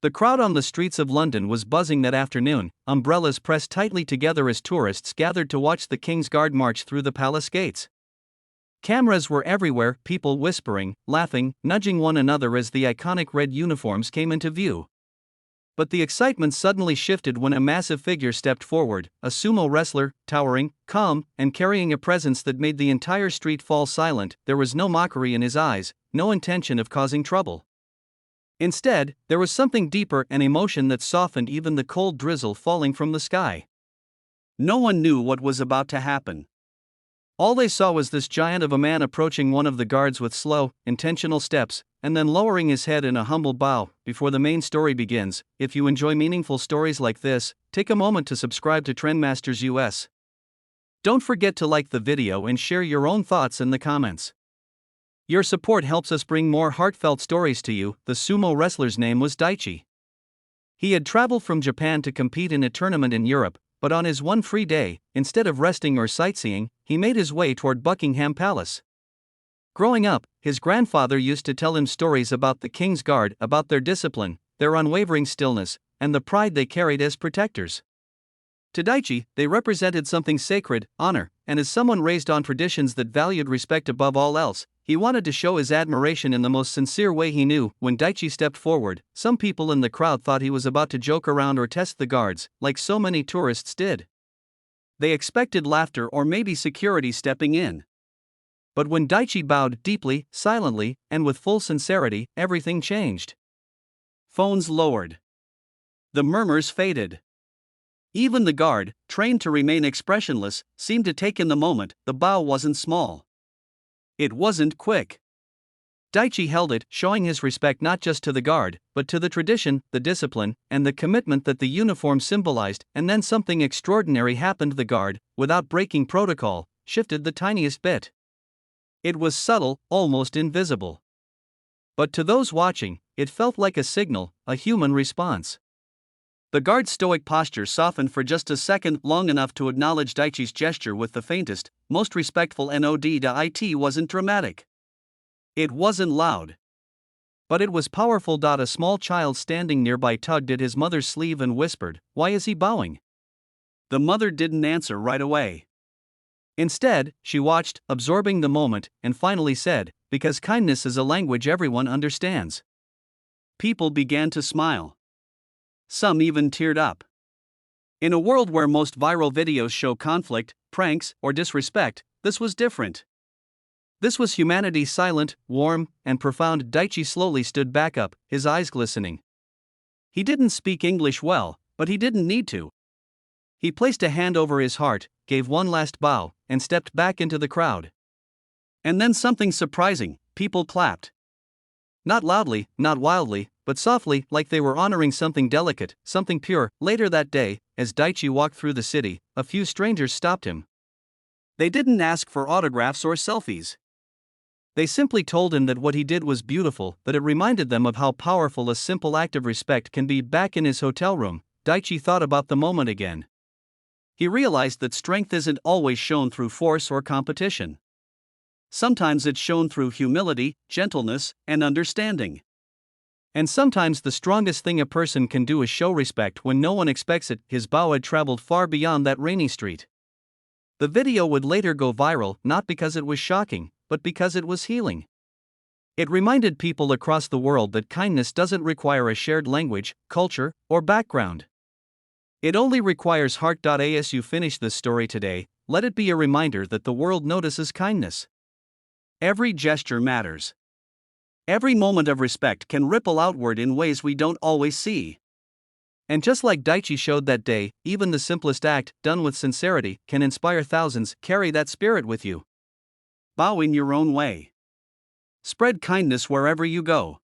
The crowd on the streets of London was buzzing that afternoon, umbrellas pressed tightly together as tourists gathered to watch the King's Guard march through the palace gates. Cameras were everywhere, people whispering, laughing, nudging one another as the iconic red uniforms came into view. But the excitement suddenly shifted when a massive figure stepped forward, a sumo wrestler, towering, calm, and carrying a presence that made the entire street fall silent. There was no mockery in his eyes, no intention of causing trouble. Instead, there was something deeper, an emotion that softened even the cold drizzle falling from the sky. No one knew what was about to happen. All they saw was this giant of a man approaching one of the guards with slow, intentional steps, and then lowering his head in a humble bow. Before the main story begins, if you enjoy meaningful stories like this, take a moment to subscribe to TrendMasters US. Don't forget to like the video and share your own thoughts in the comments. Your support helps us bring more heartfelt stories to you. The sumo wrestler's name was Daichi. He had traveled from Japan to compete in a tournament in Europe, but on his one free day, instead of resting or sightseeing, he made his way toward Buckingham Palace. Growing up, his grandfather used to tell him stories about the King's Guard, about their discipline, their unwavering stillness, and the pride they carried as protectors. To Daichi, they represented something sacred, honor, and as someone raised on traditions that valued respect above all else, he wanted to show his admiration in the most sincere way he knew. When Daichi stepped forward, some people in the crowd thought he was about to joke around or test the guards, like so many tourists did. They expected laughter or maybe security stepping in. But when Daichi bowed deeply, silently, and with full sincerity, everything changed. Phones lowered. The murmurs faded. Even the guard, trained to remain expressionless, seemed to take in the moment. The bow wasn't small. It wasn't quick. Daichi held it, showing his respect not just to the guard, but to the tradition, the discipline, and the commitment that the uniform symbolized. And then something extraordinary happened. The guard, without breaking protocol, shifted the tiniest bit. It was subtle, almost invisible. But to those watching, it felt like a signal, a human response. The guard's stoic posture softened for just a second, long enough to acknowledge Daichi's gesture with the faintest, most respectful nod. It wasn't dramatic. It wasn't loud. But it was powerful. A small child standing nearby tugged at his mother's sleeve and whispered, "Why is he bowing?" The mother didn't answer right away. Instead, she watched, absorbing the moment, and finally said, "Because kindness is a language everyone understands." People began to smile. Some even teared up. In a world where most viral videos show conflict, pranks, or disrespect, this was different. This was humanity, silent, warm, and profound. Daichi slowly stood back up, his eyes glistening. He didn't speak English well, but he didn't need to. He placed a hand over his heart, gave one last bow, and stepped back into the crowd. And then something surprising, people clapped. Not loudly, not wildly, but softly, like they were honoring something delicate, something pure. Later that day, as Daichi walked through the city, a few strangers stopped him. They didn't ask for autographs or selfies. They simply told him that what he did was beautiful, that it reminded them of how powerful a simple act of respect can be. Back in his hotel room, Daichi thought about the moment again. He realized that strength isn't always shown through force or competition. Sometimes it's shown through humility, gentleness, and understanding. And sometimes the strongest thing a person can do is show respect when no one expects it. His bow had traveled far beyond that rainy street. The video would later go viral, not because it was shocking, but because it was healing. It reminded people across the world that kindness doesn't require a shared language, culture, or background. It only requires heart. As you finish this story today, let it be a reminder that the world notices kindness. Every gesture matters. Every moment of respect can ripple outward in ways we don't always see. And just like Daichi showed that day, even the simplest act, done with sincerity, can inspire thousands. Carry that spirit with you. Bow in your own way. Spread kindness wherever you go.